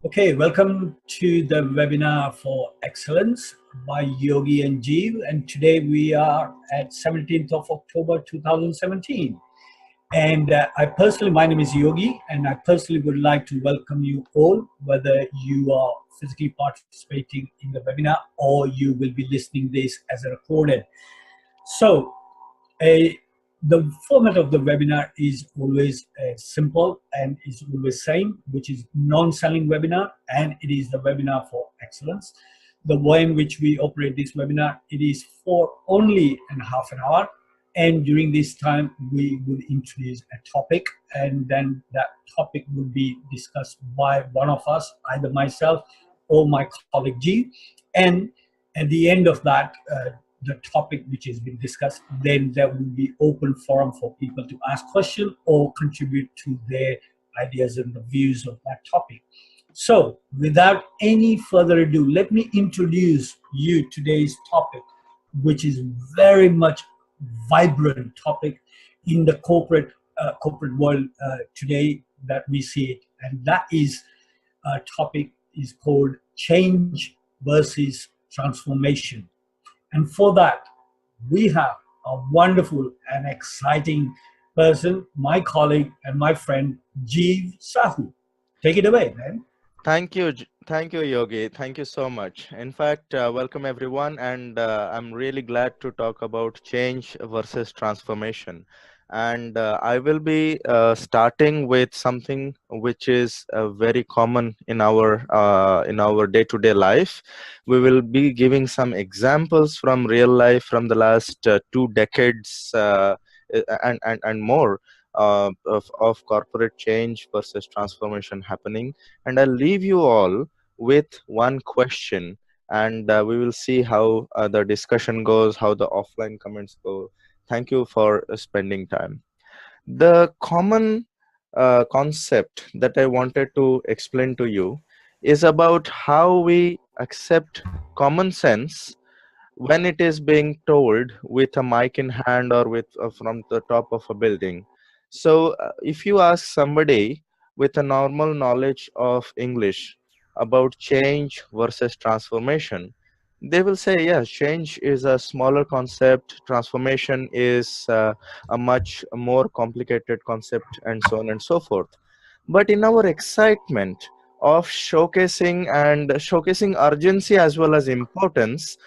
Okay, welcome to the webinar for excellence by Yogi and Jeev. And today we are at 17th of October 2017. And my name is Yogi, and I personally would like to welcome you all, whether you are physically participating in the webinar or you will be listening this as a recorded. So, a the format of the webinar is always simple and is always same, which is non-selling webinar, and it is the webinar for excellence. The way in which we operate this webinar, it is for only half an hour, and during this time we will introduce a topic, and then that topic will be discussed by one of us, either myself or my colleague G, and at the end of that the topic which has been discussed, then there will be open forum for people to ask questions or contribute to their ideas and the views of that topic. So without any further ado, let me introduce you today's topic, which is very much vibrant topic in the corporate world today that we see it, and that is topic is called change versus transformation. And for that, we have a wonderful and exciting person, my colleague and my friend, Jeev Sahu. Take it away, man. Thank you, Yogi. Thank you so much. In fact, welcome everyone, and I'm really glad to talk about change versus transformation. And I will be starting with something which is very common in our day-to-day life. We will be giving some examples from real life from the last 2 decades and more of corporate change versus transformation happening. And I'll leave you all with one question, and we will see how the discussion goes, how the offline comments go. Thank you for spending time. The common concept that I wanted to explain to you is about how we accept common sense when it is being told with a mic in hand or with from the top of a building. So if you ask somebody with a normal knowledge of English about change versus transformation, they will say, yes, change is a smaller concept, transformation is a much more complicated concept, and so on and so forth. But in our excitement of showcasing urgency as well as importance,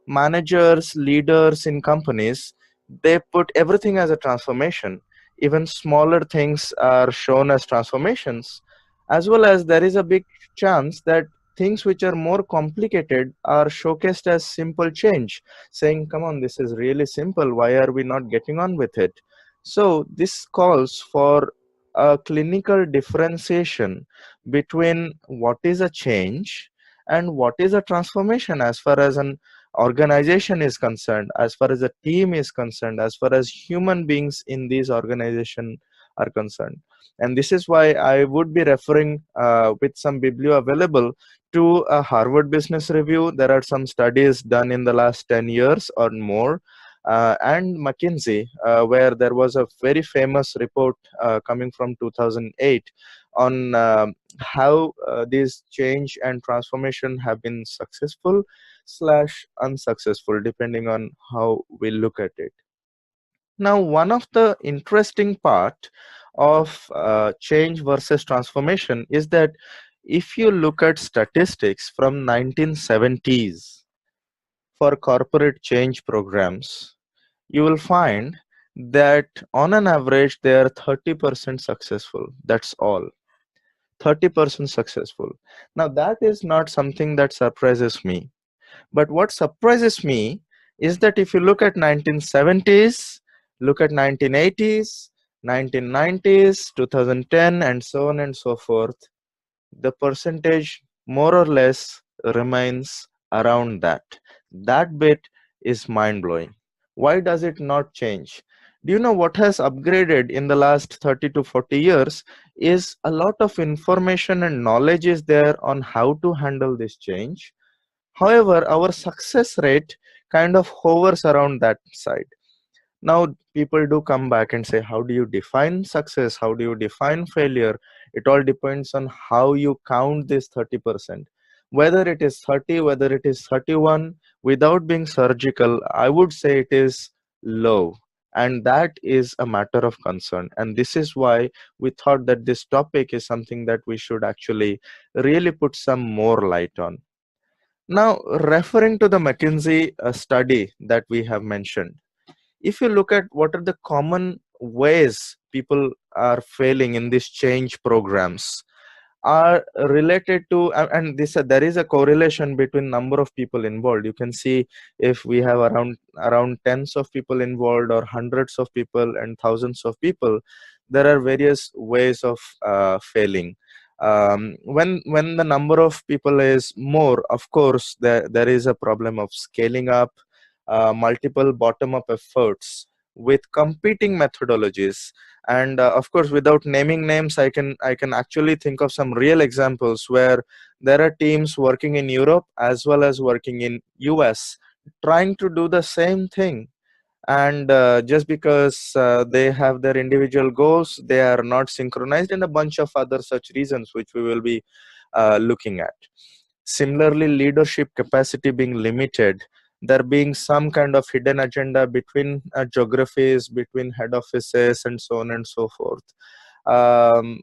managers, leaders in companies, they put everything as a transformation. Even smaller things are shown as transformations, as well as there is a big chance that things which are more complicated are showcased as simple change, saying, come on, this is really simple, why are we not getting on with it? So this calls for a clinical differentiation between what is a change and what is a transformation, as far as an organization is concerned, as far as a team is concerned, as far as human beings in these organization are concerned. And this is why I would be referring with some biblio available to a Harvard Business Review. There are some studies done in the last 10 years or more, and McKinsey, where there was a very famous report coming from 2008 on how these change and transformation have been successful / unsuccessful, depending on how we look at it. Now, one of the interesting part of change versus transformation is that if you look at statistics from 1970s for corporate change programs, you will find that on an average they are 30% successful. That's all. 30% successful. Now that is not something that surprises me. But what surprises me is that if you look at 1970s, look at 1980s, 1990s, 2010, and so on and so forth, the percentage more or less remains around that. That bit is mind-blowing. Why does it not change? Do you know what has upgraded in the last 30 to 40 years is a lot of information and knowledge is there on how to handle this change. However, our success rate kind of hovers around that side. Now people do come back and say, how do you define success? How do you define failure? It all depends on how you count this 30%. Whether it is 30, whether it is 31, without being surgical, I would say it is low. And that is a matter of concern. And this is why we thought that this topic is something that we should actually really put some more light on. Now, referring to the McKinsey study that we have mentioned, if you look at what are the common ways people are failing in these change programs, are related to and this there is a correlation between number of people involved. You can see if we have around tens of people involved or hundreds of people and thousands of people, there are various ways of failing. When the number of people is more, of course there is a problem of scaling up multiple bottom up efforts with competing methodologies. And of course, without naming names, I can actually think of some real examples where there are teams working in Europe as well as working in US trying to do the same thing. And just because they have their individual goals, they are not synchronized, and a bunch of other such reasons which we will be looking at. Similarly, leadership capacity being limited, there being some kind of hidden agenda between geographies, between head offices, and so on and so forth.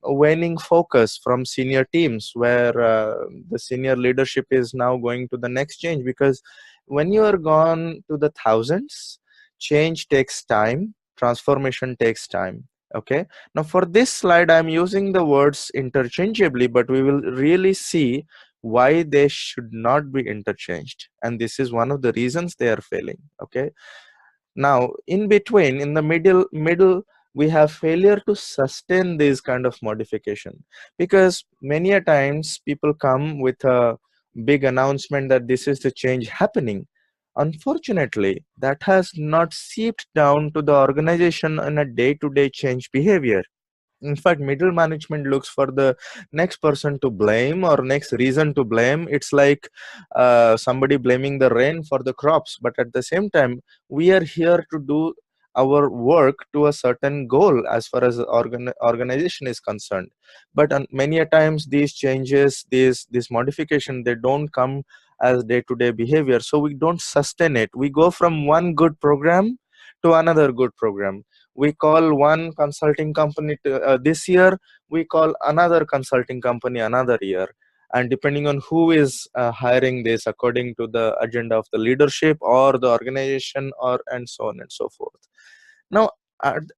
Waning focus from senior teams, where the senior leadership is now going to the next change, because when you are gone to the thousands, change takes time, transformation takes time. Okay, now for this slide I'm using the words interchangeably, but we will really see why they should not be interchanged, and this is one of the reasons they are failing. Okay, now in between, in the middle we have failure to sustain this kind of modification, because many a times people come with a big announcement that this is the change happening. Unfortunately, that has not seeped down to the organization in a day-to-day change behavior. In fact, middle management looks for the next person to blame or next reason to blame. It's like somebody blaming the rain for the crops, but at the same time we are here to do our work to a certain goal as far as the organization is concerned. But many a times these changes, these modification, they don't come as day-to-day behavior, so we don't sustain it. We go from one good program to another good program. We call one consulting company this year, we call another consulting company another year, and depending on who is hiring this, according to the agenda of the leadership or the organization, or and so on and so forth. Now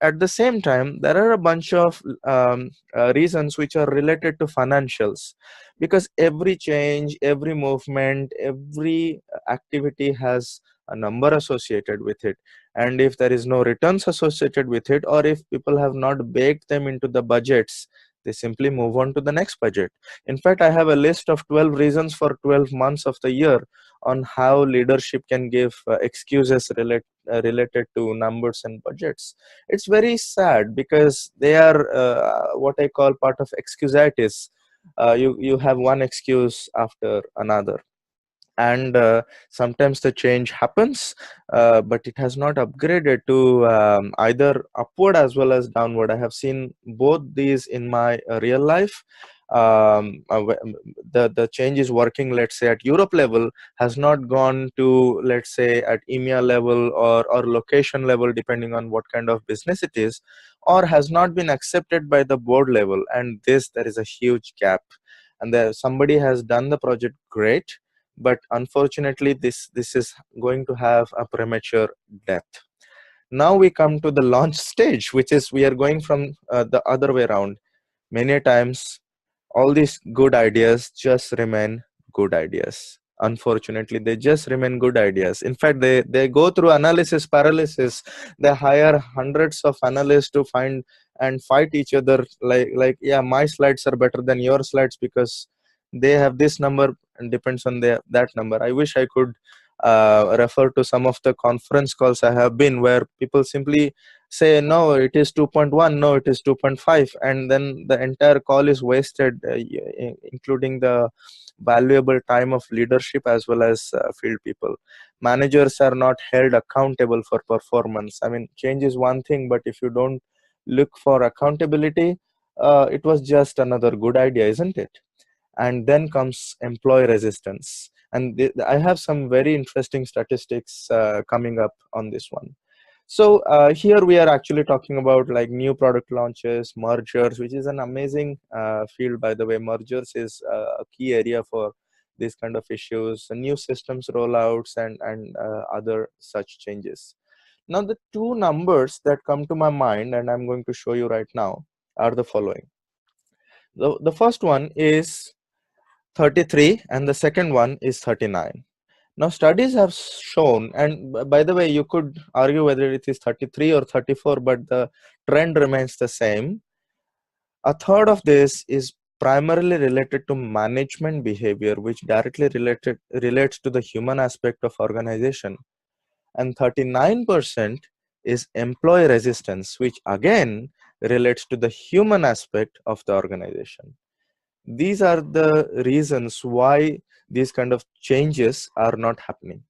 at the same time, there are a bunch of reasons which are related to financials, because every change, every movement, every activity has a number associated with it. And if there is no returns associated with it, or if people have not baked them into the budgets, they simply move on to the next budget. In fact, I have a list of 12 reasons for 12 months of the year on how leadership can give excuses related to numbers and budgets. It's very sad, because they are what I call part of excusitis. You have one excuse after another, and sometimes the change happens, but it has not upgraded to either upward as well as downward. I have seen both these in my real life. The change is working, let's say, at Europe level, has not gone to, let's say, at EMEA level or location level, depending on what kind of business it is, or has not been accepted by the board level. And there is a huge gap, and there somebody has done the project great, but unfortunately this is going to have a premature death. Now we come to the launch stage, which is we are going from the other way around. Many times all these good ideas just remain good ideas. Unfortunately, they just remain good ideas. In fact, they go through analysis paralysis. They hire hundreds of analysts to find and fight each other, like yeah, my slides are better than your slides because they have this number and depends on that number. I wish I could refer to some of the conference calls I have been, where people simply say no, it is 2.1, no, it is 2.5, and then the entire call is wasted, including the valuable time of leadership as well as field people. Managers are not held accountable for performance. I mean, change is one thing, but if you don't look for accountability, it was just another good idea, isn't it? And then comes employee resistance. And I have some very interesting statistics coming up on this one. So here we are actually talking about like new product launches, mergers, which is an amazing field, by the way. Mergers is a key area for these kind of issues, new systems rollouts, and other such changes. Now, the two numbers that come to my mind, and I'm going to show you right now, are the following. The first one is 33, and the second one is 39. Now, studies have shown, and by the way, you could argue whether it is 33 or 34, but the trend remains the same. A third of this is primarily related to management behavior, which directly relates to the human aspect of organization. And 39% is employee resistance, which again relates to the human aspect of the organization. These are the reasons why these kind of changes are not happening.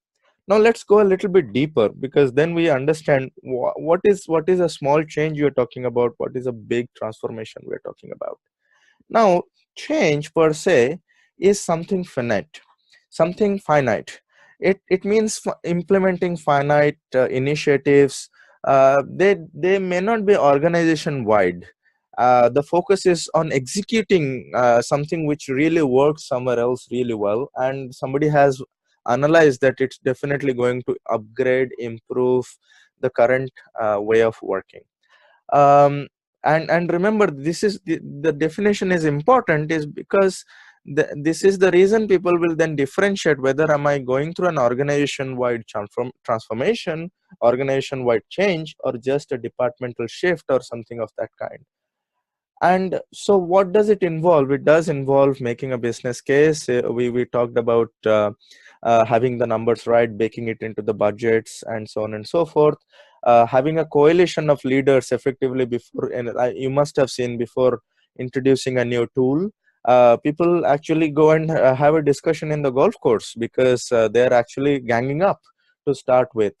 Now let's go a little bit deeper, because then we understand what is a small change you're talking about, what is a big transformation we're talking about. Now, change per se is something finite, something finite. It means implementing finite initiatives. They may not be organization wide. The focus is on executing something which really works somewhere else really well, and somebody has analyzed that it's definitely going to upgrade, improve the current way of working. um, and remember, this is the definition is important, is because this is the reason people will then differentiate whether am I going through an organization wide transformation, organization wide change, or just a departmental shift or something of that kind. And so what does it involve? It does involve making a business case. We talked about having the numbers right, baking it into the budgets, and so on and so forth. Having a coalition of leaders effectively before, and you must have seen before introducing a new tool, people actually go and have a discussion in the golf course, because they're actually ganging up to start with.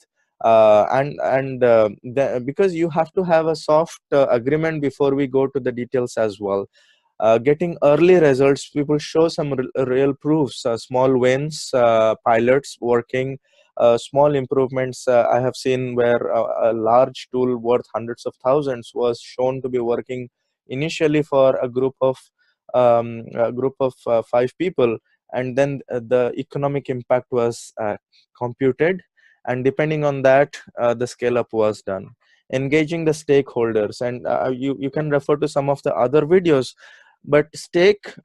Because you have to have a soft agreement before we go to the details as well. Getting early results, people show some real proofs, small wins, pilots working, small improvements. I have seen where a large tool worth hundreds of thousands was shown to be working initially for a group of 5 people, and then the economic impact was computed, and depending on that, the scale up was done. Engaging the stakeholders, and you can refer to some of the other videos, but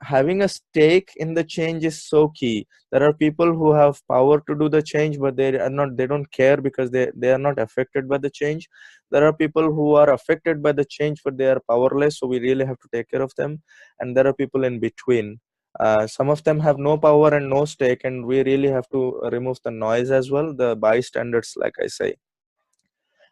having a stake in the change is so key. There are people who have power to do the change, but they don't care because they are not affected by the change. There are people who are affected by the change, but they are powerless, so we really have to take care of them. And there are people in between. Some of them have no power and no stake, and we really have to remove the noise as well, the bystanders, like I say.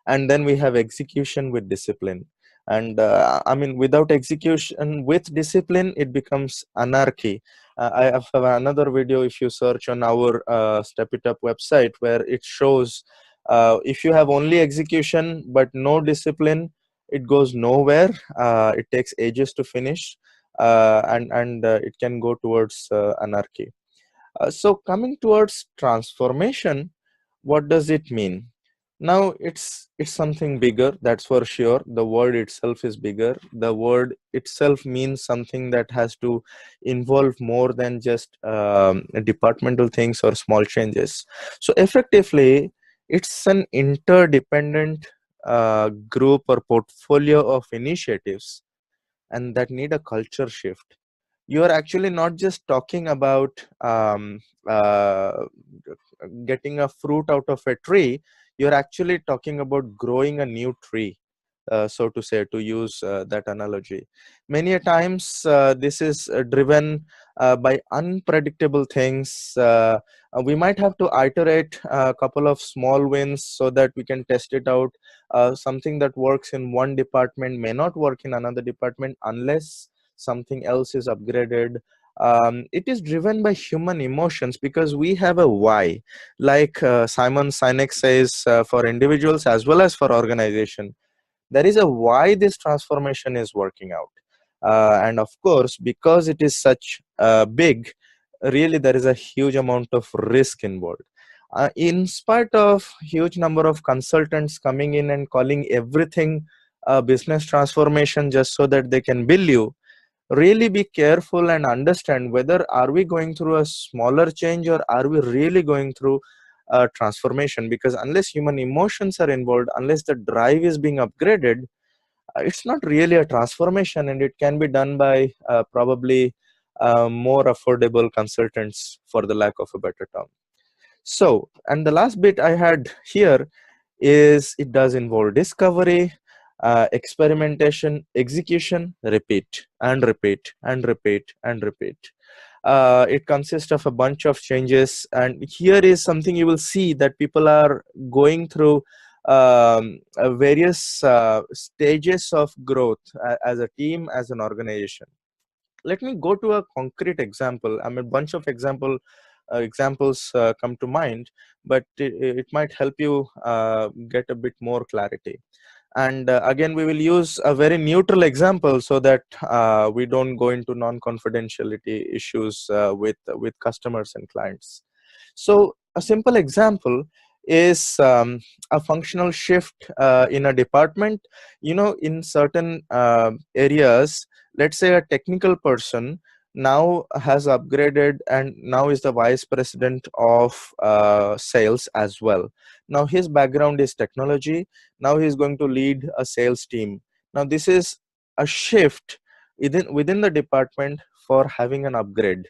And then we have execution with discipline. And I mean, without execution with discipline, it becomes anarchy. I have another video, if you search on our Step8Up website, where it shows if you have only execution but no discipline, it goes nowhere. It takes ages to finish, and it can go towards anarchy. So coming towards transformation, what does it mean? Now it's something bigger, that's for sure. The word itself is bigger. The word itself means something that has to involve more than just departmental things or small changes. So effectively, it's an interdependent group or portfolio of initiatives, and that need a culture shift. You are actually not just talking about getting a fruit out of a tree. You're actually talking about growing a new tree, so to say, to use that analogy. Many a times this is driven by unpredictable things. We might have to iterate a couple of small wins so that we can test it out. Something that works in one department may not work in another department unless something else is upgraded. It is driven by human emotions because we have a why. Like Simon Sinek says, for individuals as well as for organization, there is a why this transformation is working out. And of course, because it is such big, really there is a huge amount of risk involved. In spite of huge number of consultants coming in and calling everything business transformation just so that they can bill you, really be careful and understand whether are we going through a smaller change or are we really going through a transformation. Because unless human emotions are involved, unless the drive is being upgraded, it's not really a transformation, and it can be done by probably more affordable consultants, for the lack of a better term. So, and the last bit I had here is it does involve discovery, experimentation, execution, repeat and repeat and repeat and repeat. It consists of a bunch of changes, and here is something you will see that people are going through various stages of growth as a team, as an organization. Let me go to a concrete example. I mean, a bunch of examples come to mind, but it might help you get a bit more clarity. And again, we will use a very neutral example so that we don't go into non-confidentiality issues with customers and clients. So a simple example is a functional shift in a department. You know, in certain areas, let's say a technical person now has upgraded and now is the vice president of sales as well. Now his background is technology. Now he's going to lead a sales team. Now this is a shift within the department for having an upgrade.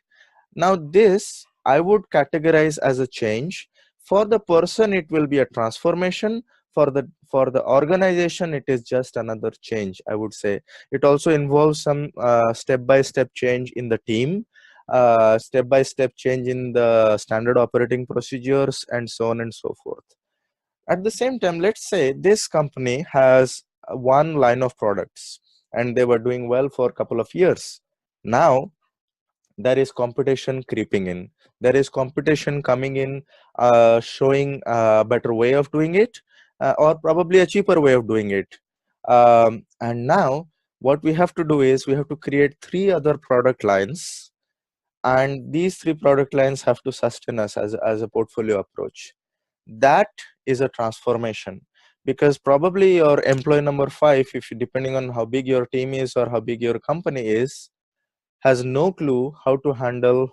Now this I would categorize as a change. For the person, it will be a transformation. For the organization, it is just another change, I would say. It also involves some step-by-step change in the team, step-by-step change in the standard operating procedures, and so on and so forth. At the same time, let's say this company has one line of products and they were doing well for a couple of years. Now there is competition creeping in. There is competition coming in, showing a better way of doing it, or probably a cheaper way of doing it. And now what we have to do is we have to create 3 other product lines, and these 3 product lines have to sustain us as a portfolio approach. That is a transformation, because probably your employee number 5, if you, depending on how big your team is or how big your company is, has no clue how to handle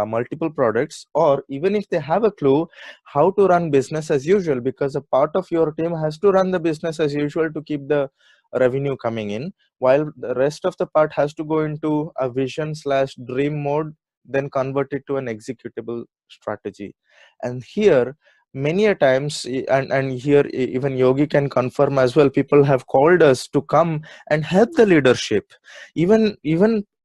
multiple products, or even if they have a clue, how to run business as usual, because a part of your team has to run the business as usual to keep the revenue coming in, while the rest of the part has to go into a vision slash dream mode, then convert it to an executable strategy. And here many a times, and here even Yogi can confirm as well, people have called us to come and help the leadership, even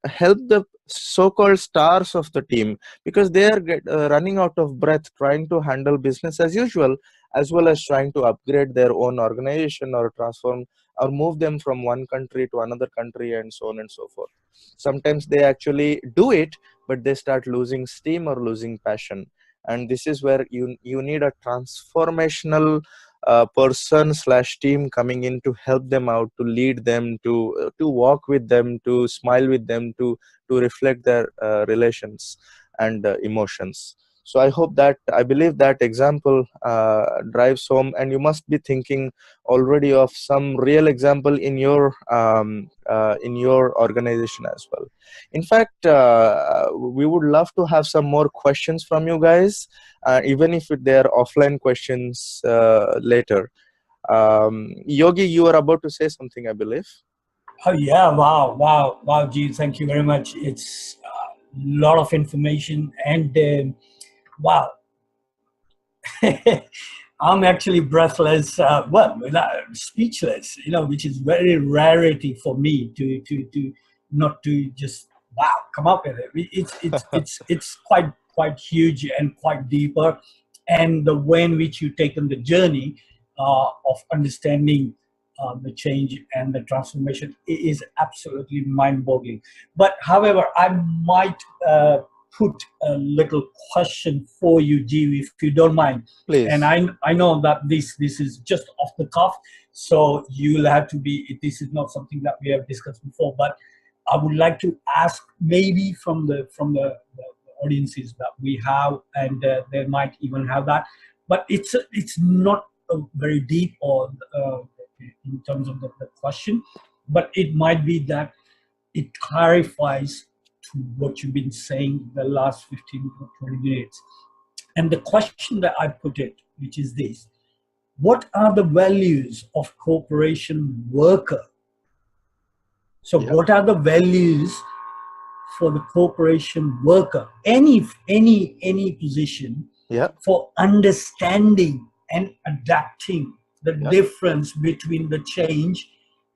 help the so-called stars of the team, because they are running out of breath trying to handle business as usual, as well as trying to upgrade their own organization or transform or move them from one country to another country, and so on and so forth. Sometimes they actually do it, but they start losing steam or losing passion. And this is where you need a transformational person slash team coming in to help them out, to lead them, to walk with them, to smile with them, to reflect their relations and emotions. So I believe that example drives home, and you must be thinking already of some real example in your organization as well. In fact, we would love to have some more questions from you guys, even if they are offline questions later. Yogi, you are about to say something, I believe. Oh yeah! Wow! Wow! Wow! Gee, thank you very much. It's a lot of information, and wow. I'm actually breathless, speechless, which is very rarity for me to not to just wow come up with it. It's quite huge and quite deeper, and the way in which you taken the journey of understanding the change and the transformation is absolutely mind-boggling. But however, I might put a little question for you, G, if you don't mind. And Please. I know that this is just off the cuff, so you'll have to be. This is not something that we have discussed before, but I would like to ask maybe from the audiences that we have, and they might even have that, but it's not very deep or in terms of the question, but it might be that it clarifies to what you've been saying the last 15 to 20 minutes. And the question that I put it, which is this: what are the values of corporation worker? So Yeah. what are the values for the corporation worker, any position, Yeah. for understanding and adapting the Yeah. difference between the change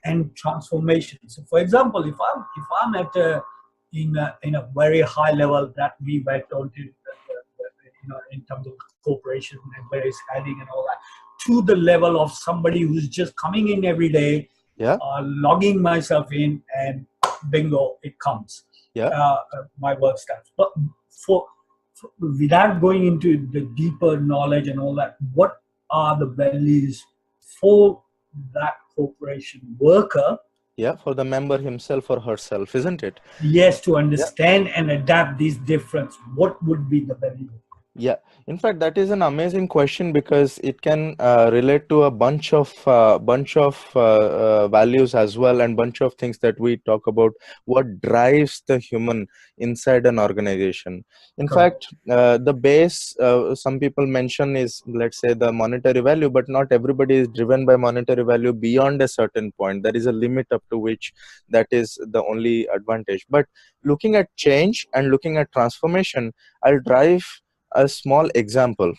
and transformation? So for example, if I'm at in a very high level that we were told to, in terms of corporation and where it's heading and all that, to the level of somebody who's just coming in every day, Yeah. logging myself in, and bingo, it comes. Yeah. My work starts. But without going into the deeper knowledge and all that, what are the values for that corporation worker? Yeah. For the member himself or herself, isn't it? Yes, to Yeah. understand and adapt these difference. What would be the value? Yeah, in fact, that is an amazing question because it can relate to a bunch of values as well, and bunch of things that we talk about. What drives the human inside an organization? In Correct. fact, the base some people mention is, let's say, the monetary value, but not everybody is driven by monetary value beyond a certain point. There is a limit up to which that is the only advantage. But looking at change and looking at transformation, I'll drive a small example.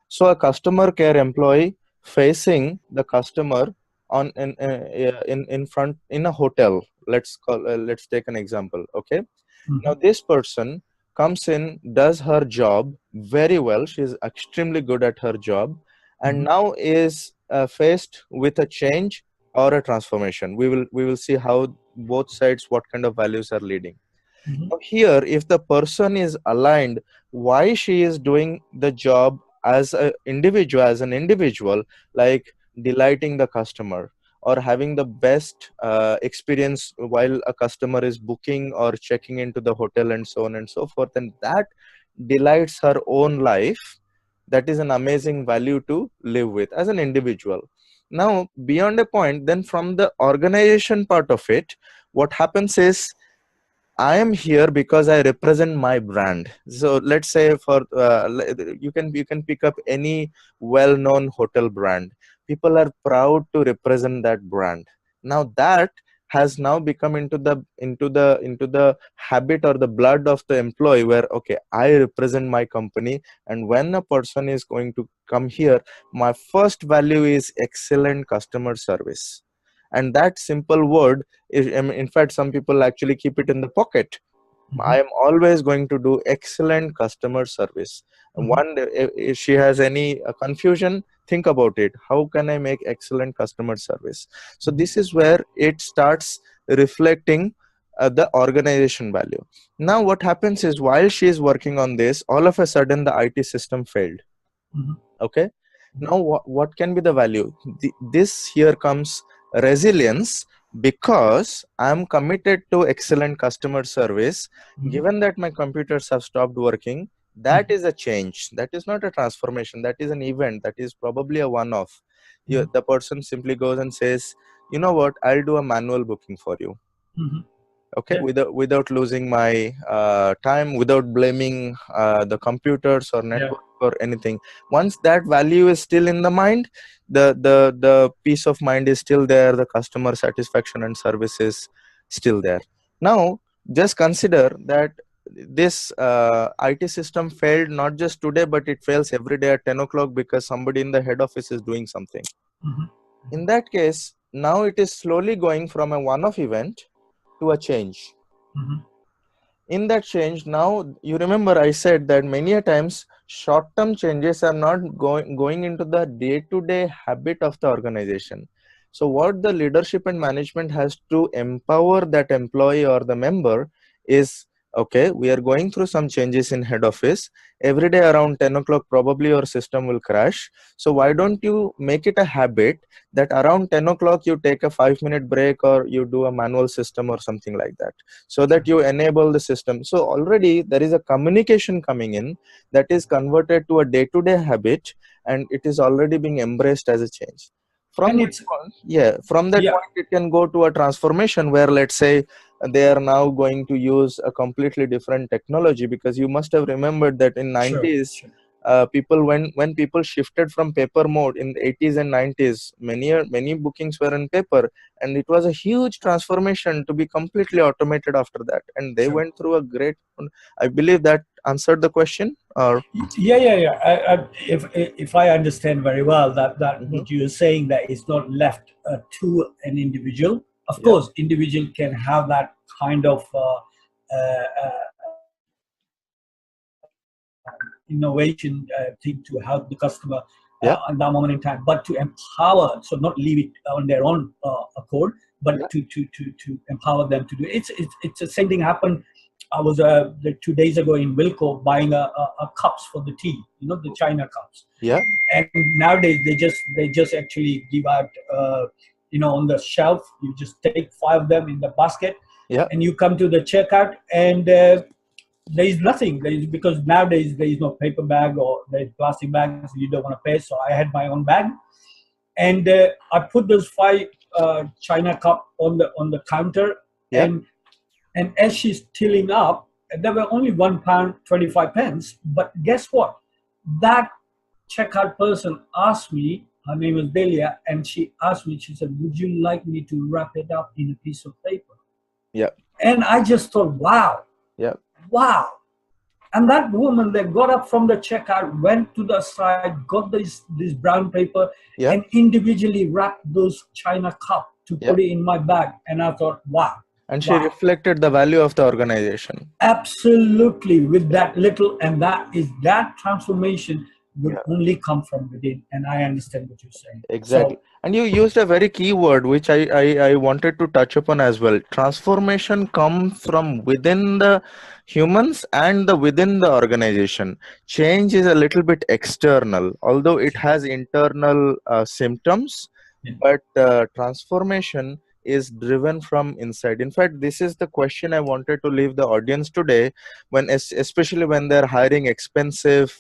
So a customer care employee facing the customer on in front in a hotel. Let's take an example. Okay. Now Mhm, this person comes in, does her job very well. She is extremely good at her job, and mhm, now is faced with a change or a transformation. We will see how both sides, what kind of values are leading. mhm, Now here, if the person is aligned, why she is doing the job as an individual, like delighting the customer or having the best experience while a customer is booking or checking into the hotel and so on and so forth, and that delights her own life, that is an amazing value to live with as an individual. Now, beyond a point, then from the organization part of it, what happens is I am here because I represent my brand. So let's say you can pick up any well-known hotel brand. People are proud to represent that brand. Now that has now become into the habit or the blood of the employee, where okay, I represent my company, and when a person is going to come here, my first value is excellent customer service. And that simple word is, I mean, in fact, some people actually keep it in the pocket. I mhm, am always going to do excellent customer service. And mhm, one day, if she has any confusion, think about it. How can I make excellent customer service? So mhm, this is where it starts reflecting the organization value. Now, what happens is, while she is working on this, all of a sudden the IT system failed. mhm, Okay. Now what can be the value? This here comes resilience, because I'm committed to excellent customer service. mhm, Given that my computers have stopped working, that mhm, is a change. That is not a transformation. That is an event. That is probably a one-off. mhm, The person simply goes and says, you know what, I'll do a manual booking for you. mhm. Okay, Yeah. without losing my time, without blaming the computers or Yeah. network or anything. Once that value is still in the mind, the peace of mind is still there, the customer satisfaction and service is still there. Now just consider that this IT system failed not just today, but it fails every day at 10 o'clock because somebody in the head office is doing something. In that case, now it is slowly going from a one-off event to a change. In that change, now you remember I said that many a times short-term changes are not going into the day-to-day habit of the organization. So what the leadership and management has to empower that employee or the member is, okay, we are going through some changes in head office. Every day around 10 o'clock, probably your system will crash. So why don't you make it a habit that around 10 o'clock you take a 5-minute break, or you do a manual system or something like that, so that you enable the system. So already there is a communication coming in that is converted to a day-to-day habit, and it is already being embraced as a change. From that point, from that point it can go to a transformation where, let's say, they are now going to use a completely different technology, because you must have remembered that in 90s, people, when people shifted from paper mode in the 80s and 90s, many bookings were in paper, and it was a huge transformation to be completely automated after that, and they went through a great, I believe that answered the question. Or if I understand very well, that what you're saying, that is not left to an individual. Of course, individual can have that kind of innovation thing to help the customer at that moment in time, but to empower, so not leave it on their own accord, but to empower them to do it. It's the same thing happened. I was 2 days ago in Wilco buying a cups for the tea, the China cups. And nowadays they just actually give out, on the shelf. You just take 5 of them in the basket, and you come to the checkout, and there is nothing. Because nowadays there is no paper bag or there's plastic bags. You don't want to pay, so I had my own bag, and I put those 5 China cup on the counter, and as she's tilling up, there were only £1.25. But guess what? That checkout person asked me, her name was Delia, and she asked me, she said, would you like me to wrap it up in a piece of paper? And I just thought, wow. Wow. And that woman that got up from the checkout, went to the side, got this brown paper, and individually wrapped those China cup to put it in my bag. And I thought, wow. And she reflected the value of the organization. Absolutely, with that little, and that transformation would only come from within. And I understand what you're saying. Exactly. So, and you used a very key word, which I wanted to touch upon as well. Transformation comes from within the humans and within the organization. Change is a little bit external, although it has internal symptoms, but transformation is driven from inside. In fact, this is the question I wanted to leave the audience today, especially when they're hiring expensive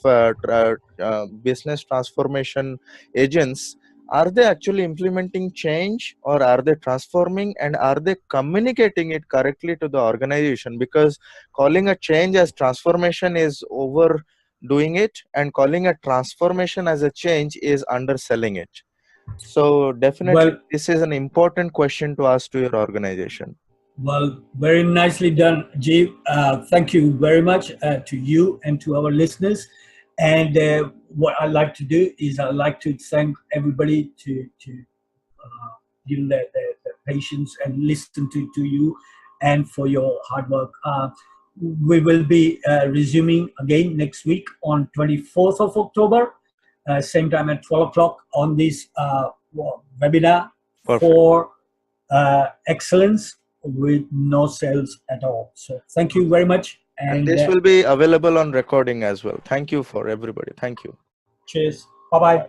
business transformation agents. Are they actually implementing change, or are they transforming, and are they communicating it correctly to the organization? Because calling a change as transformation is overdoing it, and calling a transformation as a change is underselling it. So definitely this is an important question to ask to your organization. Well, very nicely done, Jeev. Thank you very much to you and to our listeners. And what I like to do is I like to thank everybody to give their patience and listen to you, and for your hard work. We will be resuming again next week on 24th of October, same time at 12 o'clock on this webinar for excellence with no sales at all. So thank you very much. And this will be available on recording as well. Thank you for everybody. Thank you. Cheers. Bye-bye.